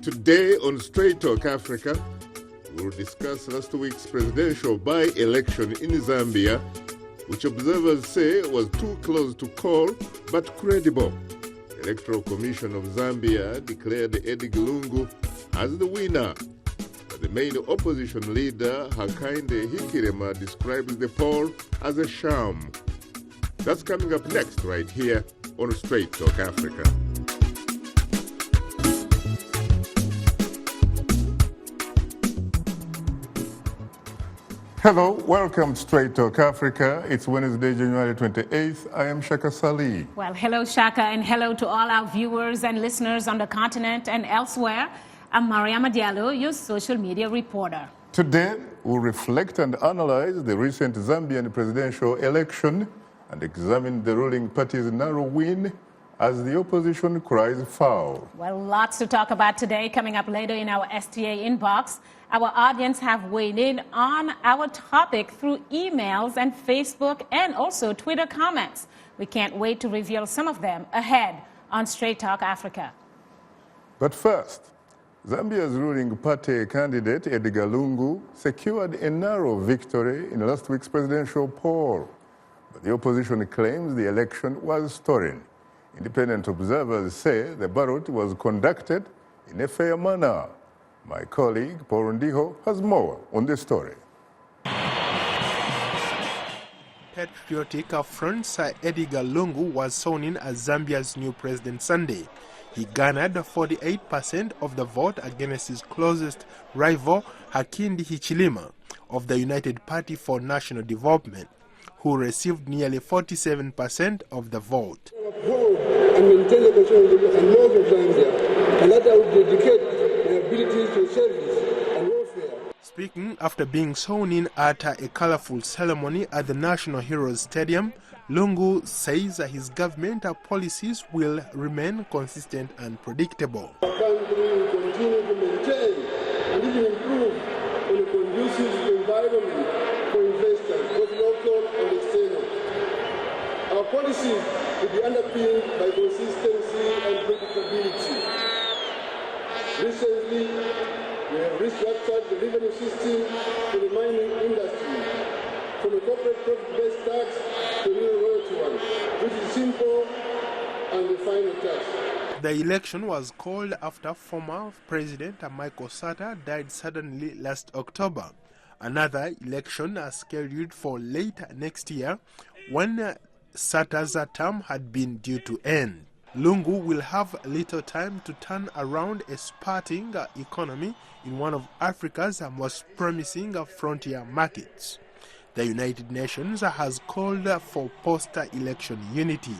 Today on Straight Talk Africa, we'll discuss last week's presidential by-election in Zambia, which observers say was too close to call but credible. The Electoral Commission of Zambia declared Edgar Lungu as the winner, but the main opposition leader, Hakainde Hichilema, describes the poll as a sham. That's coming up next right here on Straight Talk Africa. Hello, welcome to Straight Talk Africa. It's Wednesday, January 28th. I am Shaka Ssali. Well, hello, Shaka, and hello to all our viewers and listeners on the continent and elsewhere. I'm Mariama Diallo, your social media reporter. Today, we'll reflect and analyze the recent Zambian presidential election and examine the ruling party's narrow win as the opposition cries foul. Well, lots to talk about today. Coming up later in our STA inbox, our audience have weighed in on our topic through emails and Facebook and also Twitter comments. We can't wait to reveal some of them ahead on Straight Talk Africa. But first, Zambia's ruling party candidate Edgar Lungu secured a narrow victory in last week's presidential poll. But the opposition claims the election was stolen. Independent observers say the ballot was conducted in a fair manner. My colleague, Paul Ndiho, has more on this story. Patriotic Front Sir Edgar Lungu was sworn in as Zambia's new president Sunday. He garnered 48% of the vote against his closest rival, Hakainde Hichilema, of the United Party for National Development, who received nearly 47% of the vote. And maintain the constitution and laws of Zambia, and that I would dedicate my abilities to service and welfare. Speaking after being sworn in at a colorful ceremony at the National Heroes Stadium, Lungu says his government policies will remain consistent and predictable. Our country will continue to maintain and even improve on a conducive environment for investors, both local and external. Our policies will be underpinned by consistency and predictability. Recently, we have restructured the revenue system for the mining industry, from a corporate profit-based tax to a new royalty one, which is simple and the final tax. The election was called after former President Michael Sata died suddenly last October. Another election is scheduled for late next year when Sata's term had been due to end. Lungu will have little time to turn around a spurting economy in one of Africa's most promising frontier markets. The United Nations has called for post-election unity.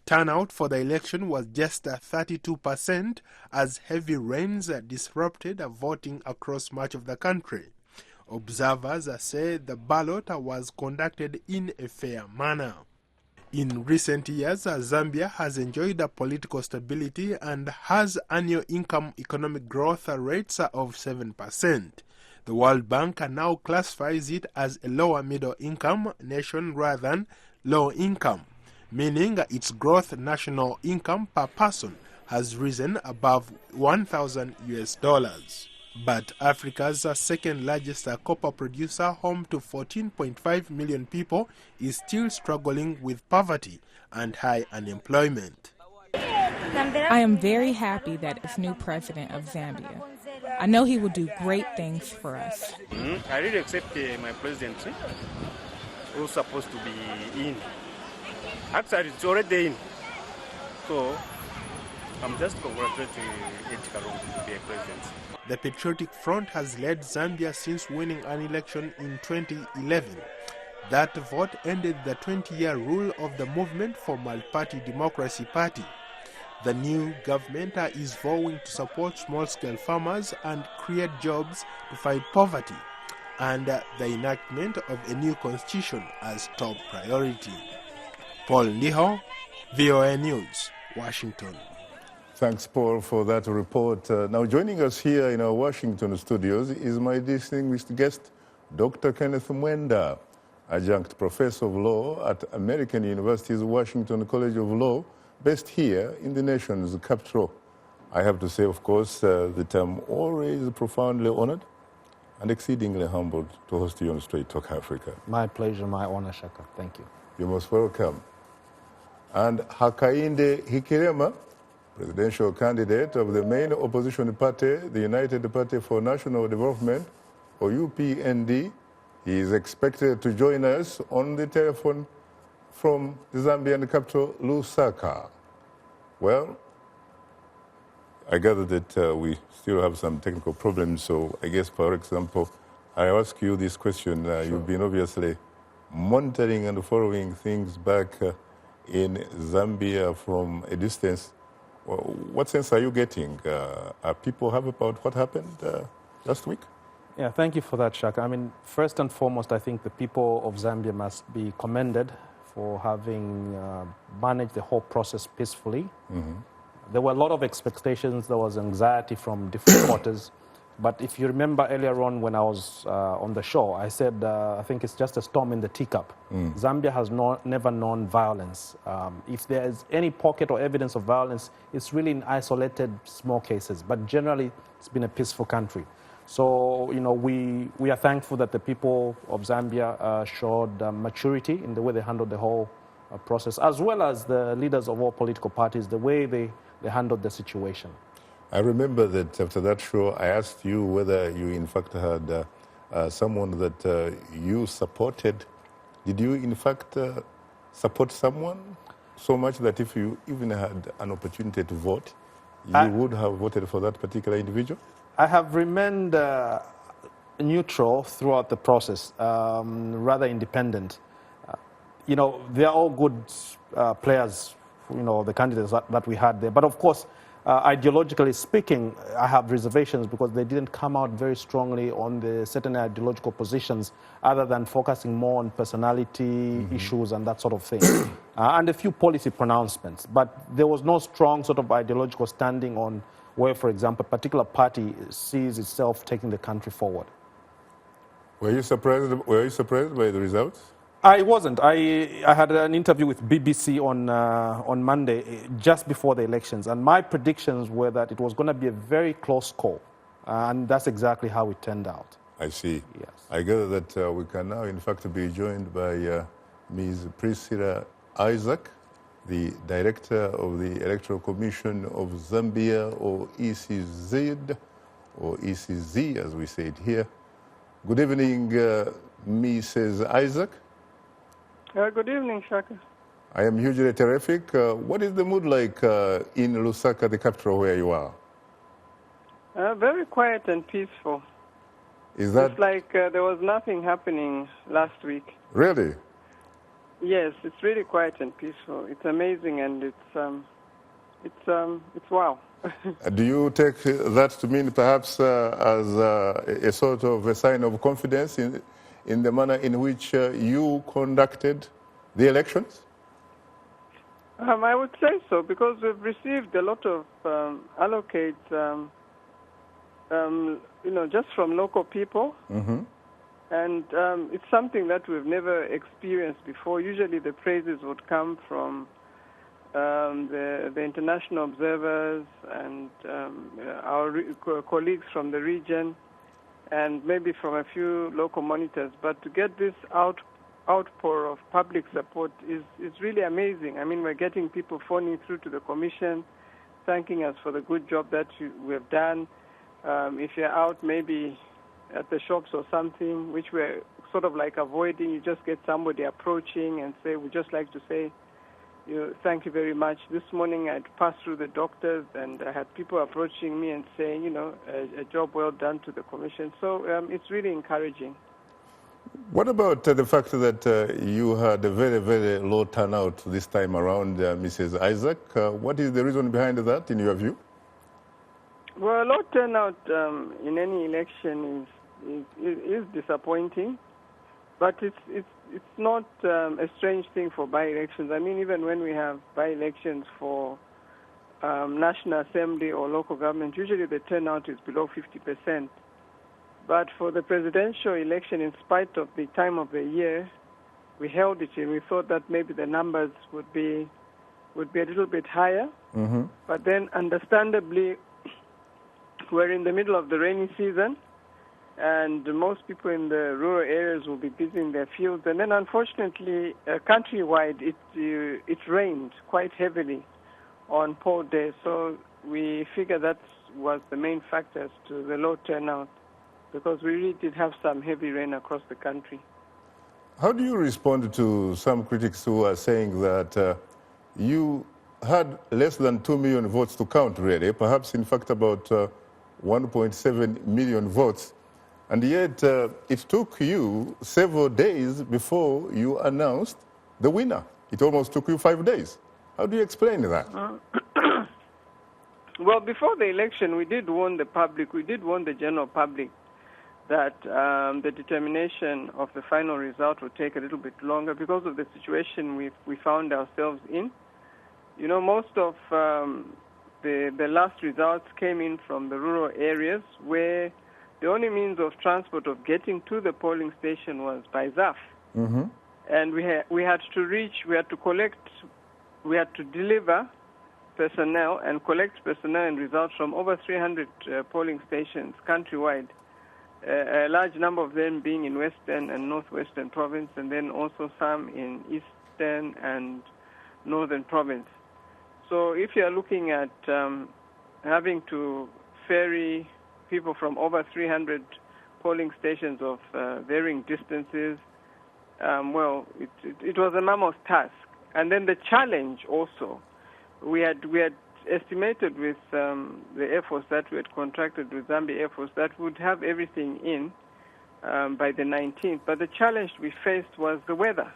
Turnout for the election was just 32% as heavy rains disrupted voting across much of the country. Observers say the ballot was conducted in a fair manner. In recent years, Zambia has enjoyed political stability and has annual income economic growth rates of 7%. The World Bank now classifies it as a lower middle income nation rather than low income, meaning its gross national income per person has risen above $1,000. But Africa's second largest copper producer, home to 14.5 million people, is still struggling with poverty and high unemployment. I am very happy that it's new president of Zambia. I know he will do great things for us. I really accept my presidency, who's supposed to be in. Actually, it's already in. So, I'm just congratulating Edgar Lungu to be a president. The Patriotic Front has led Zambia since winning an election in 2011. That vote ended the 20-year rule of the Movement for Multi-Party Democracy Party. The new government is vowing to support small-scale farmers and create jobs to fight poverty, and the enactment of a new constitution as top priority. Paul Ndiho, VOA News, Washington. Thanks, Paul, for that report. Now, joining us here in our Washington studios is my distinguished guest, Dr. Kenneth Mwenda, Adjunct Professor of Law at American University's Washington College of Law, based here in the nation's capital. I have to say, of course, that I'm always profoundly honored and exceedingly humbled to host you on Straight Talk Africa. My pleasure, my honor, Shaka. Thank you. You're most welcome. And Hakainde Hichilema, presidential candidate of the main opposition party, the United Party for National Development, or UPND, he is expected to join us on the telephone from the Zambian capital, Lusaka. Well, I gather that we still have some technical problems, so I guess, for example, I ask you this question. Sure. You've been obviously monitoring and following things back in Zambia from a distance. Well, what sense are you getting? Are people happy about what happened last week? Yeah, thank you for that, Shaka. I mean, first and foremost, I think the people of Zambia must be commended for having managed the whole process peacefully. Mm-hmm. There were a lot of expectations. There was anxiety from different quarters. But if you remember earlier on when I was on the show, I said, I think it's just a storm in the teacup. Zambia has never known violence. If there is any pocket or evidence of violence, it's really in isolated small cases. But generally, it's been a peaceful country. So, you know, we are thankful that the people of Zambia showed maturity in the way they handled the whole process, as well as the leaders of all political parties, the way they handled the situation. I remember that after that show, I asked you whether you in fact had someone that you supported. Did you in fact support someone so much that if you even had an opportunity to vote, you would have voted for that particular individual? I have remained neutral throughout the process, rather independent. You know, they are all good players, you know, the candidates that we had there. But of course, ideologically speaking, I have reservations because they didn't come out very strongly on the certain ideological positions other than focusing more on personality issues and that sort of thing. And a few policy pronouncements. But there was no strong sort of ideological standing on where, for example, a particular party sees itself taking the country forward. Were you surprised by the results? I wasn't. I had an interview with BBC on Monday, just before the elections, and my predictions were that it was going to be a very close call, and that's exactly how it turned out. I see. Yes. I gather that we can now, in fact, be joined by Ms. Priscilla Isaac, the Director of the Electoral Commission of Zambia, or ECZ, or ECZ, as we say it here. Good evening, Mrs. Isaac. Good evening, Shaka. I am hugely terrific. What is the mood like in Lusaka, the capital where you are? Very quiet and peaceful. Is that... It's like there was nothing happening last week. Really? Yes, it's really quiet and peaceful. It's amazing, and it's wow. Do you take that to mean perhaps as a sort of a sign of confidence in the manner in which you conducted the elections? I would say so, because we've received a lot of allocates, you know, just from local people. And it's something that we've never experienced before. Usually the praises would come from the international observers and our colleagues from the region, and maybe from a few local monitors. But to get this outpour of public support is really amazing. I mean, we're getting people phoning through to the commission, thanking us for the good job that we have done. If you're out maybe at the shops or something, which we're sort of like avoiding, you just get somebody approaching and say, we'd just like to say, thank you very much. This morning I'd passed through the doctors and I had people approaching me and saying, a job well done to the commission. So it's really encouraging. What about the fact that you had a very, very low turnout this time around, Mrs. Isaac? What is the reason behind that, in your view? Well, a low turnout in any election is disappointing, but it's not a strange thing for by-elections. I mean, even when we have by-elections for National Assembly or local government, usually the turnout is below 50%. But for the presidential election, in spite of the time of the year, we held it and we thought that maybe the numbers would be would be a little bit higher. But then, understandably, we're in the middle of the rainy season, and most people in the rural areas will be busy in their fields. And then, unfortunately, countrywide, it rained quite heavily on poll day. So we figure that was the main factors to the low turnout, because we really did have some heavy rain across the country. How do you respond to some critics who are saying that you had less than 2 million votes to count, really, perhaps in fact about 1.7 million votes, and yet it took you several days before you announced the winner? It almost took you 5 days. How do you explain that? Well, before the election, we did warn the public, we did warn the general public that the determination of the final result would take a little bit longer because of the situation we found ourselves in. You know, most of the last results came in from the rural areas where the only means of transport of getting to the polling station was by ZAF. And we had to deliver personnel and collect personnel and results from over 300 polling stations countrywide, a large number of them being in Western and Northwestern Province, and then also some in Eastern and Northern Province. So if you are looking at having to ferry people from over 300 polling stations of varying distances, well, it was a mammoth task. And then the challenge also, we had estimated with the Air Force that we had contracted with Zambia Air Force that would have everything in by the 19th. But the challenge we faced was the weather,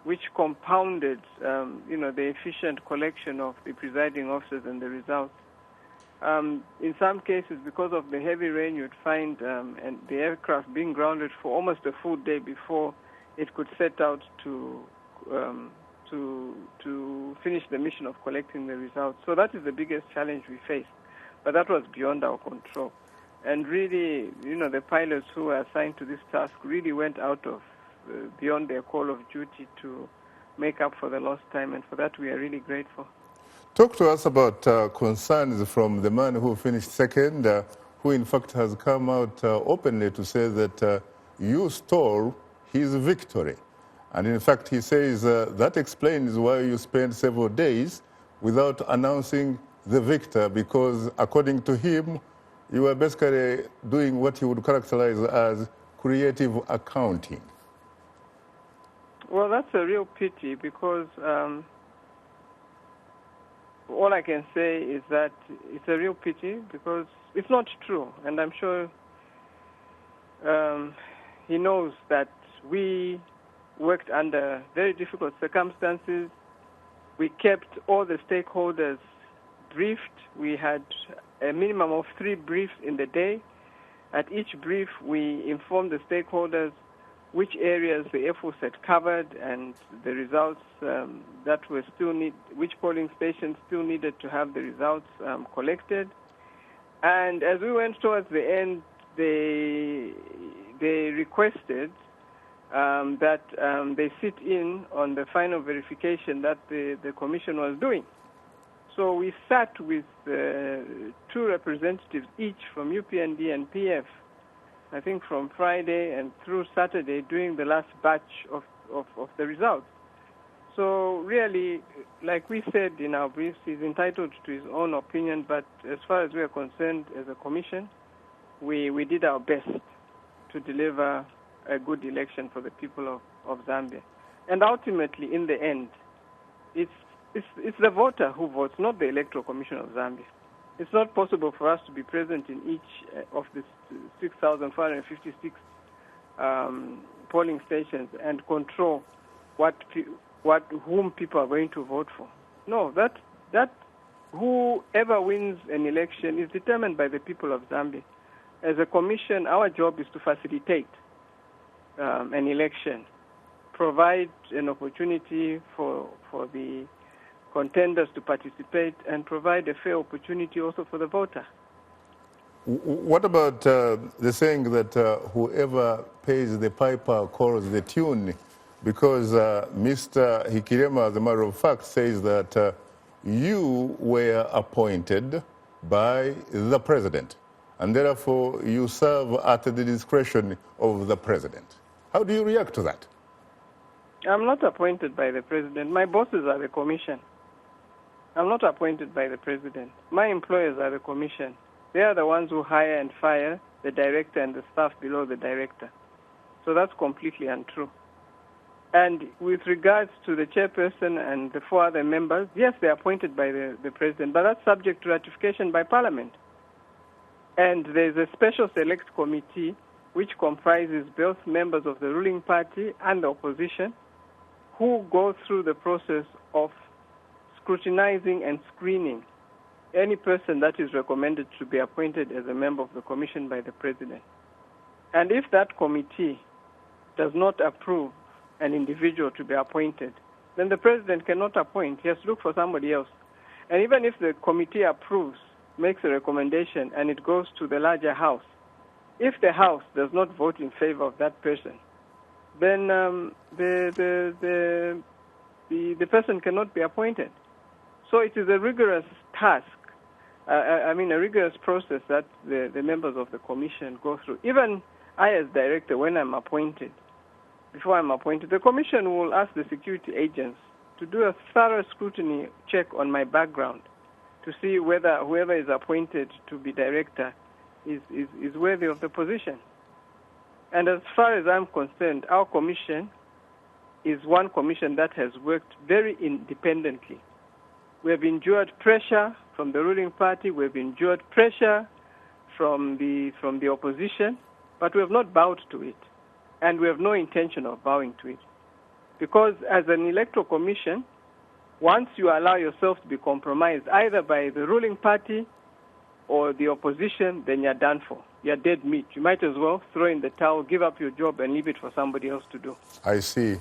which compounded, the efficient collection of the presiding officers and the results. In some cases, because of the heavy rain, you'd find and the aircraft being grounded for almost a full day before it could set out to finish the mission of collecting the results. So that is the biggest challenge we faced, but that was beyond our control. And really, the pilots who were assigned to this task really went out of beyond their call of duty to make up for the lost time, and for that we are really grateful. Talk to us about concerns from the man who finished second, who in fact has come out openly to say that you stole his victory. And in fact, he says that explains why you spent several days without announcing the victor, because according to him, you were basically doing what he would characterize as creative accounting. Well, that's a real pity, because all I can say is that it's a real pity because it's not true. And I'm sure he knows that we worked under very difficult circumstances. We kept all the stakeholders briefed. We had a minimum of 3 briefs in the day. At each brief, we informed the stakeholders which areas the Air Force had covered and the results that were still which polling stations still needed to have the results collected. And as we went towards the end, they requested that they sit in on the final verification that the commission was doing. So we sat with 2 representatives each from UPND and PF, I think from Friday and through Saturday, doing the last batch of the results. So really, like we said in our briefs, he's entitled to his own opinion, but as far as we are concerned as a commission, we did our best to deliver a good election for the people of Zambia. And ultimately, in the end, it's the voter who votes, not the Electoral Commission of Zambia. It's not possible for us to be present in each of the 6,456 polling stations and control whom people are going to vote for. No, that whoever wins an election is determined by the people of Zambia. As a commission, our job is to facilitate an election, provide an opportunity for the contenders to participate, and provide a fair opportunity also for the voter. What about the saying that whoever pays the piper calls the tune? because Mr. Hichilema, as a matter of fact, says that you were appointed by the president, and therefore you serve at the discretion of the president. How do you react to that? I'm not appointed by the president. My bosses are the commission. I'm not appointed by the president. My employers are the commission. They are the ones who hire and fire the director and the staff below the director. So that's completely untrue. And with regards to the chairperson and the 4 other members, yes, they're appointed by the president, but that's subject to ratification by parliament. And there's a special select committee which comprises both members of the ruling party and the opposition who go through the process of scrutinizing and screening any person that is recommended to be appointed as a member of the commission by the president. And if that committee does not approve an individual to be appointed, then the president cannot appoint. He has to look for somebody else. And even if the committee approves, makes a recommendation, and it goes to the larger house, if the house does not vote in favor of that person, then the person cannot be appointed. So it is a rigorous task, a rigorous process that the members of the commission go through. Even I, as director, when I'm appointed, before I'm appointed, the commission will ask the security agents to do a thorough scrutiny check on my background to see whether whoever is appointed to be director is worthy of the position. And as far as I'm concerned, our commission is one commission that has worked very independently. We have endured pressure from the ruling party, we have endured pressure from the opposition, but we have not bowed to it. And we have no intention of bowing to it. Because as an electoral commission, once you allow yourself to be compromised either by the ruling party or the opposition, then you're done for. You're dead meat. You might as well throw in the towel, give up your job, and leave it for somebody else to do. I see.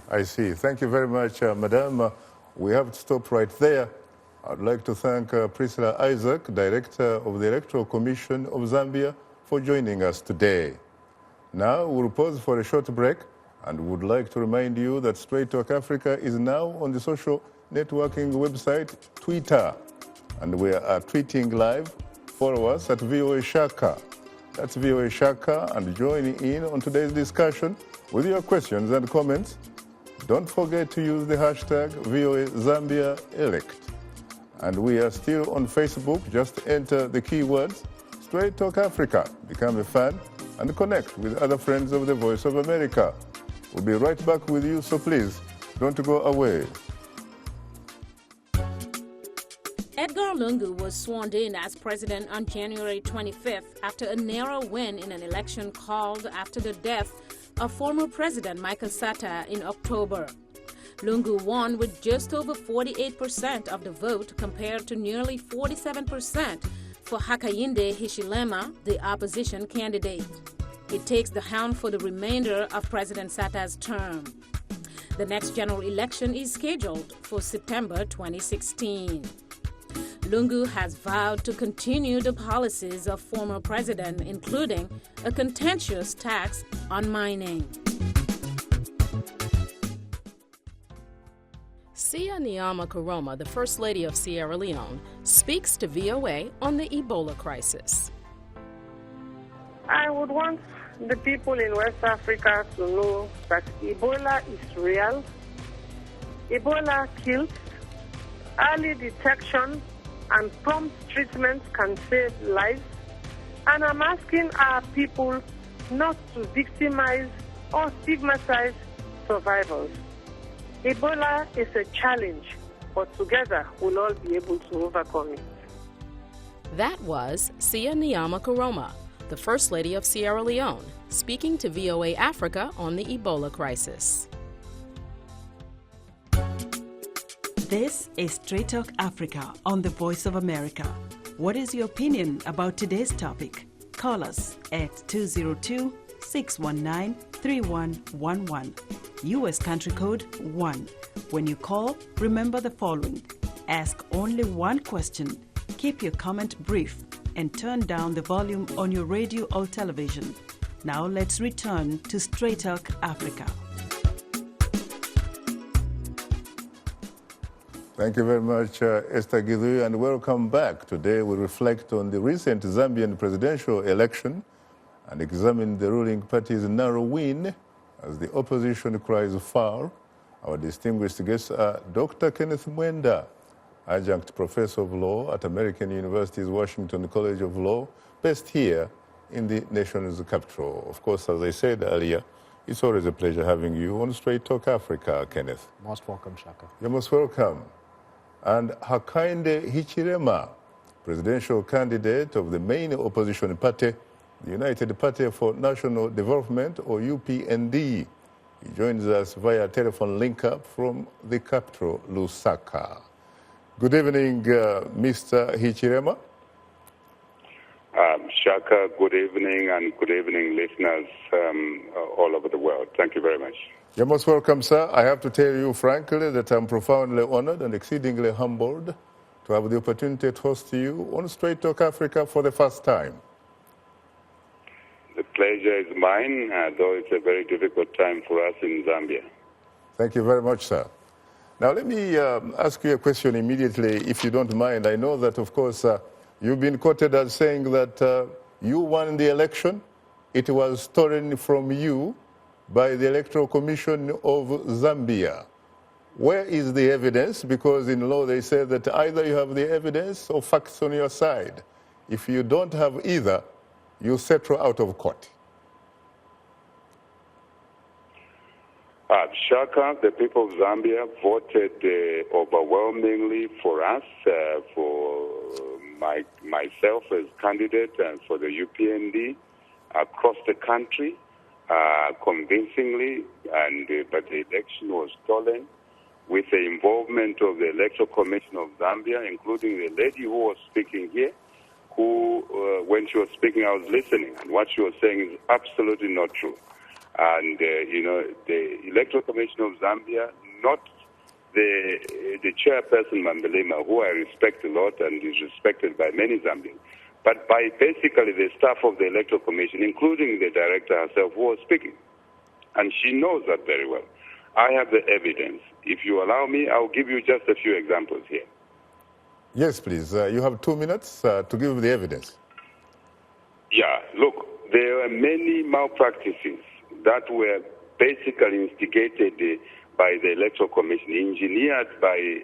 Thank you very much, Madam. We have to stop right there. I'd like to thank Priscilla Isaac, Director of the Electoral Commission of Zambia, for joining us today. Now we'll pause for a short break and would like to remind you that Straight Talk Africa is now on the social networking website Twitter, and we are tweeting live. Follow us at VOA Shaka. That's VOA Shaka, and join in on today's discussion with your questions and comments. Don't forget to use the hashtag VOA Zambia Elect. And we are still on Facebook. Just enter the keywords Straight Talk Africa. Become a fan and connect with other friends of the Voice of America. We'll be right back with you, so please don't go away. Edgar Lungu was sworn in as president on January 25th after a narrow win in an election called after the death of former President Michael Sata in October. Lungu won with just over 48% of the vote compared to nearly 47% for Hakainde Hichilema, the opposition candidate. It takes the helm for the remainder of President Sata's term. The next general election is scheduled for September 2016. Lungu has vowed to continue the policies of former president, including a contentious tax on mining. Sia Nyama Karoma, the First Lady of Sierra Leone, speaks to VOA on the Ebola crisis. I would want the people in West Africa to know that Ebola is real. Ebola kills. Early detection and prompt treatment can save lives. And I'm asking our people not to victimize or stigmatize survivors. Ebola is a challenge, but together we'll all be able to overcome it. That was Sia Nyama Karoma, the First Lady of Sierra Leone, speaking to VOA Africa on the Ebola crisis. This is Straight Talk Africa on the Voice of America. What is your opinion about today's topic? Call us at 202-619-3111. U.S. country code 1. When you call, remember the following. Ask only one question, keep your comment brief, and turn down the volume on your radio or television. Now let's return to Straight Talk Africa. Thank you very much, Esther Githui, and welcome back. Today we reflect on the recent Zambian presidential election and examine the ruling party's narrow win as the opposition cries foul. Our distinguished guests are Dr. Kenneth Mwenda, Adjunct Professor of Law at American University's Washington College of Law, based here in the nation's capital. Of course, as I said earlier, it's always a pleasure having you on Straight Talk Africa, Kenneth. Most welcome, Shaka. You're most welcome. And Hakainde Hichilema, presidential candidate of the main opposition party, the United Party for National Development, or UPND. He joins us via telephone link-up from the capital, Lusaka. Good evening, Mr. Hichilema. Shaka, good evening, and good evening, listeners all over the world. Thank you very much. You're most welcome, sir. I have to tell you frankly that I'm profoundly honored and exceedingly humbled to have the opportunity to host you on Straight Talk Africa for the first time. The pleasure is mine, though it's a very difficult time for us in Zambia. Thank you very much, sir. Now, let me ask you a question immediately, if you don't mind. I know that, of course, you've been quoted as saying that you won the election. It was stolen from you by the Electoral Commission of Zambia. Where is the evidence? Because in law they say that either you have the evidence or facts on your side. If you don't have either, you settle out of court. Shaka, the people of Zambia voted overwhelmingly for us, for myself as candidate and for the UPND across the country, convincingly, but the election was stolen with the involvement of the Electoral Commission of Zambia, including the lady who was speaking here, who, when she was speaking, I was listening, and what she was saying is absolutely not true. And, the Electoral Commission of Zambia, not the chairperson, Mambelema, who I respect a lot and is respected by many Zambians, but by basically the staff of the Electoral Commission, including the director herself, who was speaking. And she knows that very well. I have the evidence. If you allow me, I'll give you just a few examples here. Yes, please. You have 2 minutes to give the evidence. Yeah, look, there are many malpractices that were basically instigated by the Electoral Commission, engineered by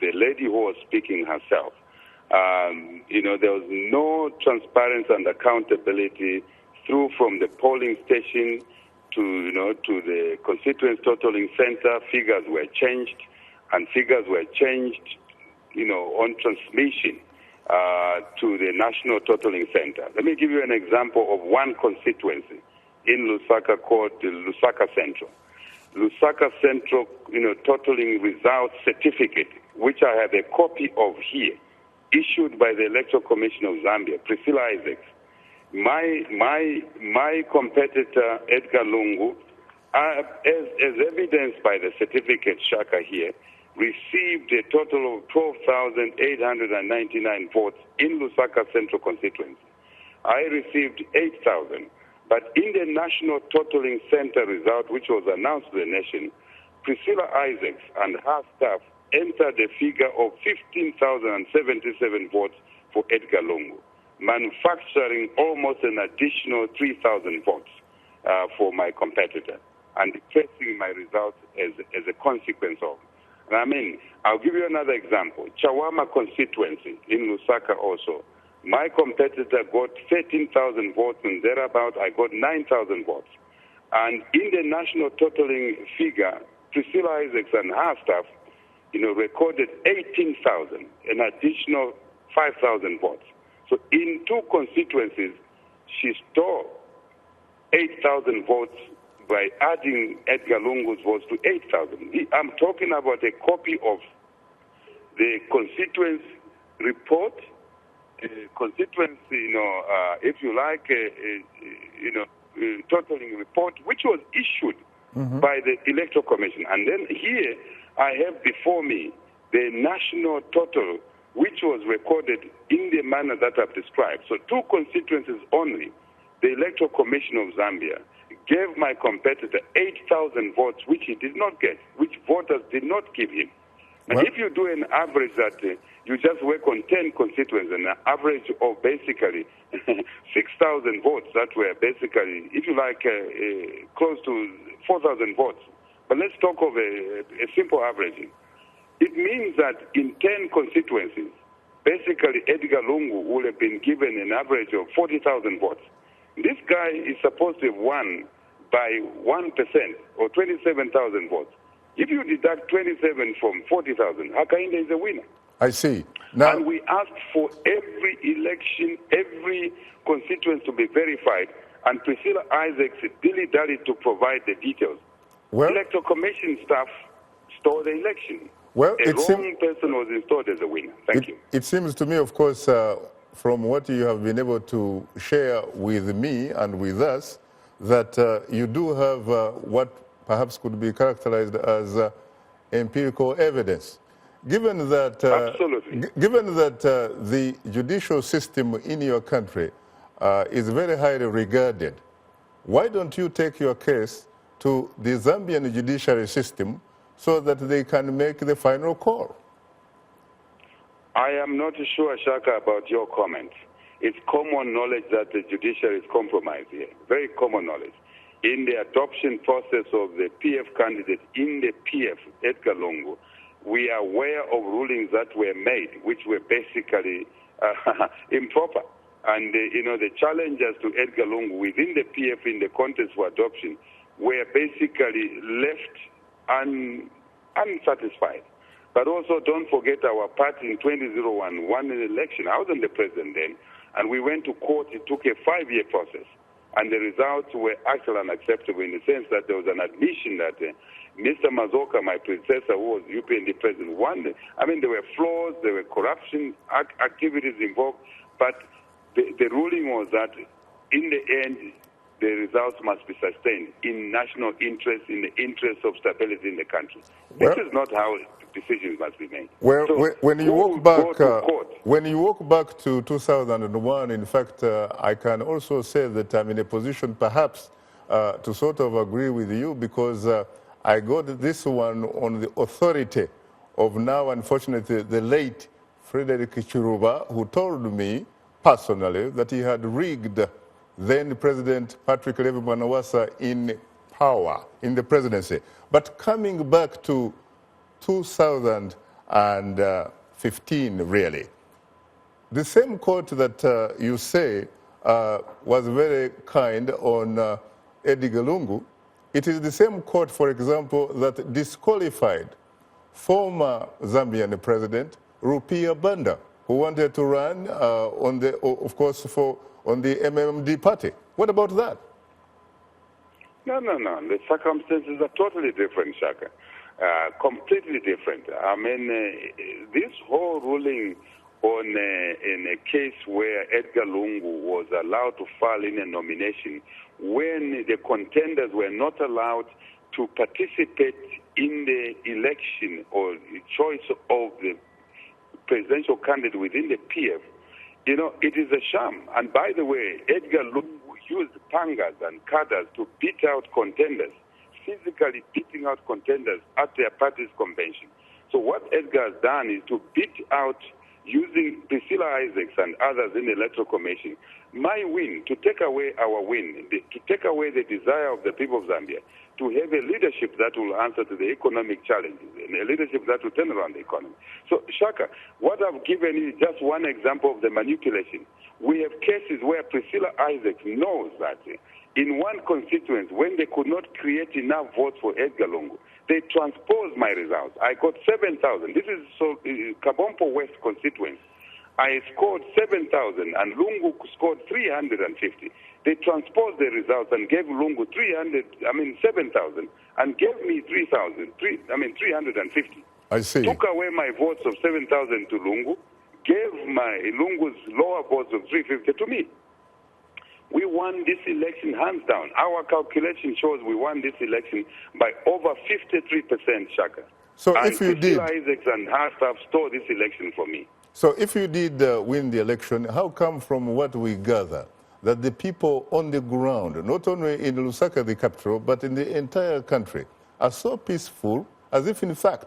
the lady who was speaking herself. There was no transparency and accountability through from the polling station to the constituent totaling center. Figures were changed, and figures were changed, on transmission to the national totaling center. Let me give you an example of one constituency in Lusaka called Lusaka Central. Lusaka Central, totaling results certificate, which I have a copy of here, issued by the Electoral Commission of Zambia, Priscilla Isaac. My competitor, Edgar Lungu, as evidenced by the certificate Shaka here, received a total of 12,899 votes in Lusaka Central constituency. I received 8,000. But in the National Totaling Center result, which was announced to the nation, Priscilla Isaac and her staff entered a figure of 15,077 votes for Edgar Lungu, manufacturing almost an additional 3,000 votes for my competitor, and depressing my results as a consequence of. And I'll give you another example. Chawama constituency in Lusaka also. My competitor got 13,000 votes, and thereabout I got 9,000 votes. And in the national totaling figure, Priscilla Isaacs and her staff, recorded 18,000, an additional 5,000 votes. So in two constituencies, she stole 8,000 votes by adding Edgar Lungu's votes to 8,000. I'm talking about a copy of the constituency report, constituency, if you like, totaling report, which was issued by the Electoral Commission. And then here I have before me the national total, which was recorded in the manner that I've described. So two constituencies only, the Electoral Commission of Zambia gave my competitor 8,000 votes, which he did not get, which voters did not give him. And if you do an average that you just work on 10 constituents, an average of basically 6,000 votes that were basically, if you like, close to 4,000 votes. But let's talk of a simple averaging. It means that in 10 constituencies, basically Edgar Lungu would have been given an average of 40,000 votes. This guy is supposed to have won by 1% or 27,000 votes. If you deduct 27 from 40,000, Hakainde is a winner. I see. Now, and we asked for every election, every constituency to be verified, and Priscilla Isaac dilly-dallied to provide the details. Well, Electoral Commission staff stole the election. Well, a wrong person was installed as a winner. Thank you. It seems to me, of course, from what you have been able to share with me and with us, that you do have what perhaps could be characterized as empirical evidence. Given that, given that the judicial system in your country is very highly regarded, why don't you take your case to the Zambian judiciary system so that they can make the final call? I am not sure, Shaka, about your comment. It's common knowledge that the judiciary is compromised here. Very common knowledge. In the adoption process of the PF candidate in the PF, Edgar Lungu, we are aware of rulings that were made, which were basically improper. And, the challenges to Edgar Lungu within the PF in the context for adoption were basically left unsatisfied. But also, don't forget our party in 2001 won an election. I wasn't the president then, and we went to court. It took a 5-year process. And the results were actually unacceptable in the sense that there was an admission that Mr. Mazoka, my predecessor, who was UPND president, won. I mean, there were flaws, there were corruption activities involved, but the ruling was that in the end, the results must be sustained in national interest, in the interest of stability in the country. This is not how decisions must be made. Well, so when you walk back to 2001, in fact, I can also say that I'm in a position perhaps to sort of agree with you, because I got this one on the authority of now, unfortunately, the late Frederick Chiruba, who told me personally that he had rigged then President Patrick Levi-Mwanawasa in power, in the presidency. But coming back to 2015, really, the same court that you say was very kind on Edgar Lungu, it is the same court, for example, that disqualified former Zambian president Rupia Banda, who wanted to run on the, of course, on the MMD party. What about that? No. The circumstances are totally different, Shaka. Completely different. I mean, this whole ruling on in a case where Edgar Lungu was allowed to file in a nomination when the contenders were not allowed to participate in the election or choice of the presidential candidate within the PF, it is a sham. And by the way, Edgar Lungu used pangas and cadres to beat out contenders, physically beating out contenders at their party's convention. So what Edgar has done is to beat out, using Priscilla Isaac and others in the Electoral Commission, my win, to take away our win, to take away the desire of the people of Zambia, to have a leadership that will answer to the economic challenges, and a leadership that will turn around the economy. So, Shaka, what I've given you is just one example of the manipulation. We have cases where Priscilla Isaac knows that in one constituency, when they could not create enough votes for Edgar Lungu, they transposed my results. I got 7,000. This is Kabompo West constituency. I scored 7,000 and Lungu scored 350. They transposed the results and gave Lungu 7,000 and gave me 350. I see. Took away my votes of 7,000 to Lungu, gave my Lungu's lower votes of 350 to me. We won this election hands down. Our calculation shows we won this election by over 53%, Shaka. So and if you did, Isaacs and her staff stole this election for me. So if you did win the election, how come from what we gather that the people on the ground, not only in Lusaka, the capital, but in the entire country, are so peaceful, as if in fact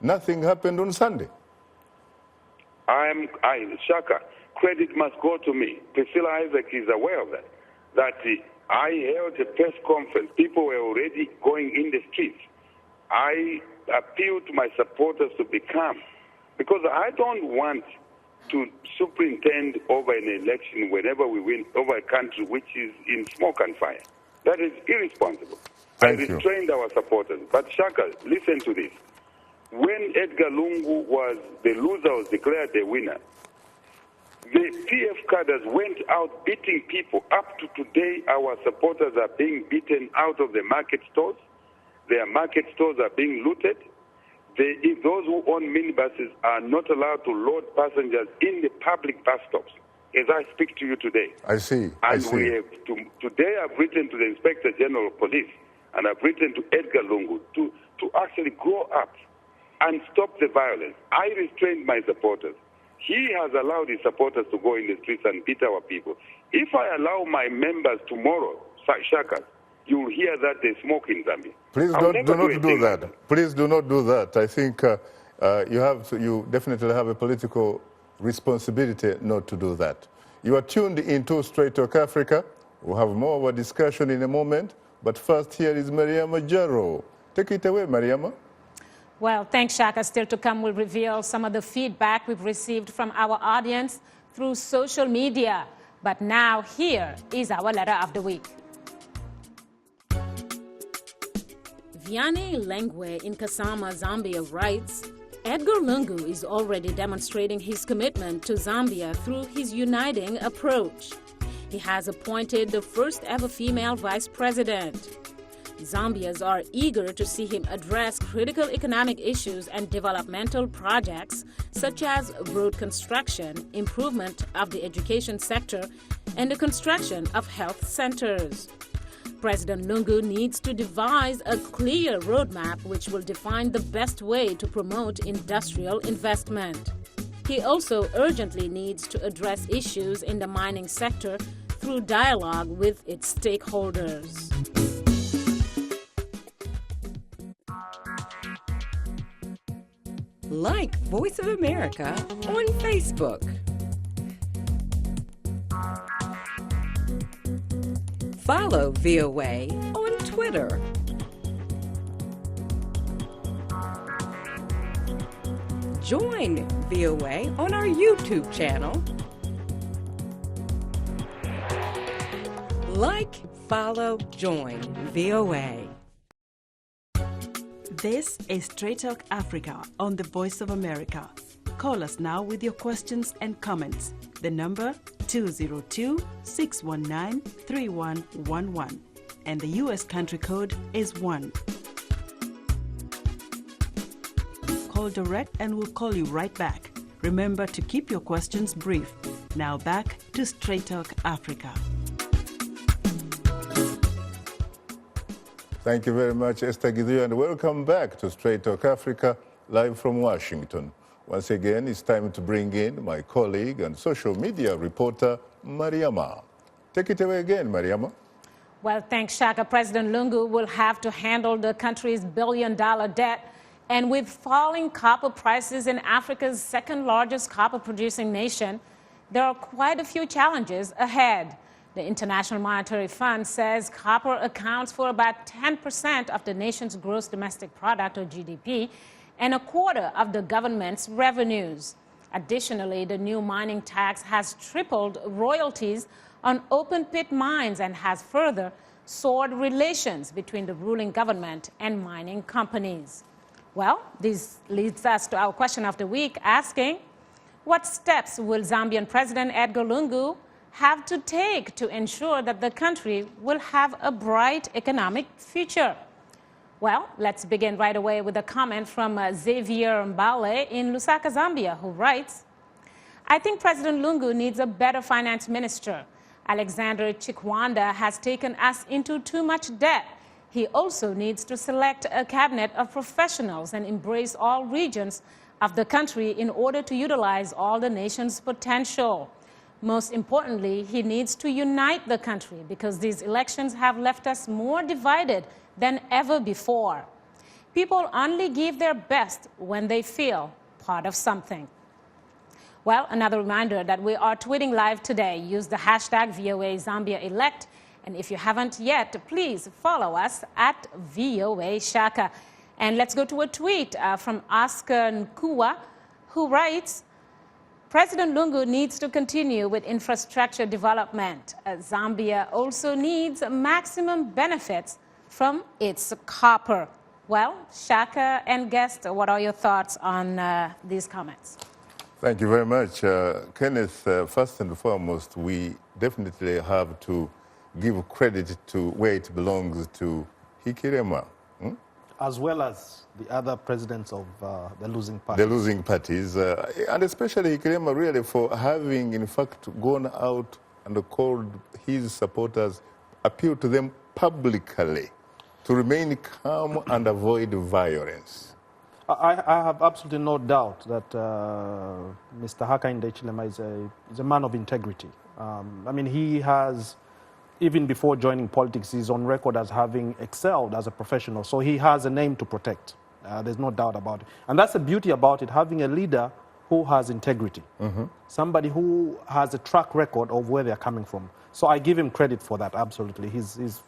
nothing happened on Sunday. Shaka, credit must go to me. Priscilla Isaac is aware of that. I held a press conference. People were already going in the streets. I appealed to my supporters to be calm because I don't want to superintend over an election whenever we win over a country which is in smoke and fire. That is irresponsible. I restrained our supporters. But Shaka, listen to this. When Edgar Lungu the loser was declared the winner, the PF cadres went out beating people. Up to today, our supporters are being beaten out of the market stores. Their market stores are being looted. Those who own minibuses are not allowed to load passengers in the public bus stops, as I speak to you today. I see. Today I've written to the Inspector General of Police, and I've written to Edgar Lungu to actually grow up and stop the violence. I restrained my supporters. He has allowed his supporters to go in the streets and beat our people. If I allow my members tomorrow, Shaka, you will hear that they smoke in Zambia. Please do not do that. Please do not do that. I think you definitely have a political responsibility not to do that. You are tuned into Straight Talk Africa. We'll have more of a discussion in a moment. But first, here is Mariama Jaro. Take it away, Mariama. Well, thanks, Shaka. Still to come, we'll reveal some of the feedback we've received from our audience through social media. But now, here is our letter of the week. Vianney Lengwe in Kasama, Zambia writes, Edgar Lungu is already demonstrating his commitment to Zambia through his uniting approach. He has appointed the first ever female vice president. Zambians are eager to see him address critical economic issues and developmental projects such as road construction, improvement of the education sector, and the construction of health centers. President Lungu needs to devise a clear roadmap which will define the best way to promote industrial investment. He also urgently needs to address issues in the mining sector through dialogue with its stakeholders. Like Voice of America on Facebook. Follow VOA on Twitter. Join VOA on our YouTube channel. Like, follow, join VOA. This is Straight Talk Africa on the Voice of America. Call us now with your questions and comments. The number 202-619-3111 and the U.S. country code is 1. Call direct and we'll call you right back. Remember to keep your questions brief. Now back to Straight Talk Africa. Thank you very much, Esther Gidhu, and welcome back to Straight Talk Africa, live from Washington. Once again, it's time to bring in my colleague and social media reporter, Mariama. Take it away again, Mariama. Well, thanks, Shaka. President Lungu will have to handle the country's billion-dollar debt. And with falling copper prices in Africa's second-largest copper-producing nation, there are quite a few challenges ahead. The International Monetary Fund says copper accounts for about 10% of the nation's gross domestic product, or GDP, and a quarter of the government's revenues. Additionally, the new mining tax has tripled royalties on open-pit mines and has further soured relations between the ruling government and mining companies. Well, this leads us to our question of the week, asking, what steps will Zambian President Edgar Lungu have to take to ensure that the country will have a bright economic future? Well, let's begin right away with a comment from Xavier Mbale in Lusaka, Zambia, who writes, I think President Lungu needs a better finance minister. Alexander Chikwanda has taken us into too much debt. He also needs to select a cabinet of professionals and embrace all regions of the country in order to utilize all the nation's potential. Most importantly, he needs to unite the country because these elections have left us more divided than ever before. People only give their best when they feel part of something. Well, another reminder that we are tweeting live today. Use the hashtag VOA Zambia Elect. And if you haven't yet, please follow us at VOA Shaka. And let's go to a tweet from Oscar Nkua, who writes, President Lungu needs to continue with infrastructure development. Zambia also needs maximum benefits from its copper. Well, Shaka and Guest, what are your thoughts on these comments? Thank you very much. Kenneth, first and foremost, we definitely have to give credit to where it belongs to Hichilema. As well as the other presidents of the losing parties. The losing parties, and especially Hichilema really for having, in fact, gone out and called his supporters, appealed to them publicly to remain calm and avoid violence. I have absolutely no doubt that Mr. Hakainde Hichilema is a man of integrity. I mean, he has, even before joining politics, he's on record as having excelled as a professional. So he has a name to protect. There's no doubt about it. And that's the beauty about it, having a leader who has integrity. Somebody who has a track record of where they're coming from. So I give him credit for that, absolutely. He's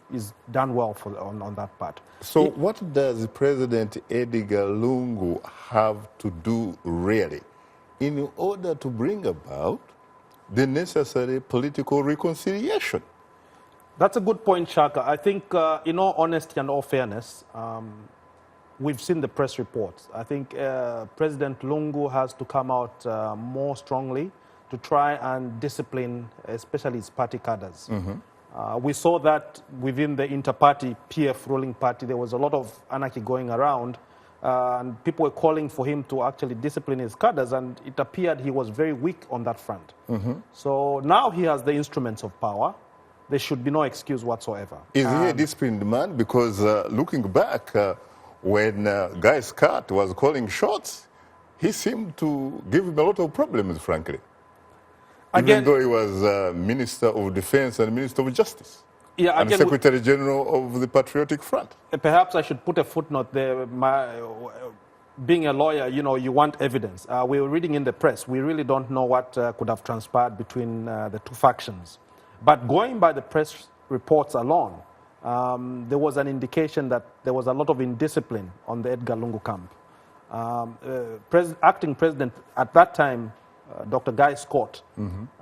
done well on that part. So what does President Edgar Lungu have to do, really, in order to bring about the necessary political reconciliation? That's a good point, Shaka. I think, in all honesty and all fairness, we've seen the press reports. I think President Lungu has to come out more strongly to try and discipline, especially his party cadres. We saw that within the inter-party PF ruling party, there was a lot of anarchy going around, and people were calling for him to actually discipline his cadres, and it appeared he was very weak on that front. So now he has the instruments of power. There should be no excuse whatsoever. Is he a disciplined man? Because looking back, when Guy Scott was calling shots, he seemed to give him a lot of problems, frankly. Even though he was Minister of Defense and Minister of Justice, and Secretary General of the Patriotic Front. Perhaps I should put a footnote there. Being a lawyer, you know, you want evidence. We were reading in the press. We really don't know what could have transpired between the two factions. But going by the press reports alone, there was an indication that there was a lot of indiscipline on the Edgar Lungu camp. Acting president at that time, Dr. Guy Scott,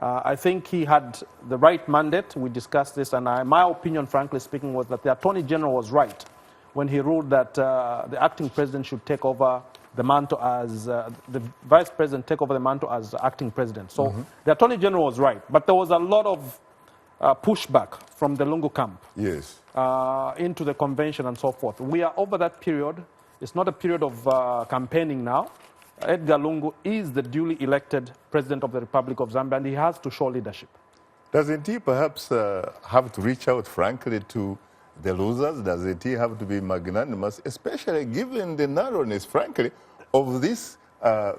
I think he had the right mandate. We discussed this, and my opinion, frankly speaking, was that the Attorney General was right when he ruled that the acting president should take over the mantle as, the vice president take over the mantle as acting president. So the Attorney General was right, but there was a lot of pushback from the Lungu camp into the convention and so forth. We are over that period. It's not a period of campaigning now. Edgar Lungu is the duly elected president of the Republic of Zambia, and he has to show leadership. Doesn't he perhaps have to reach out, frankly, to the losers? Doesn't he have to be magnanimous, especially given the narrowness, frankly, of this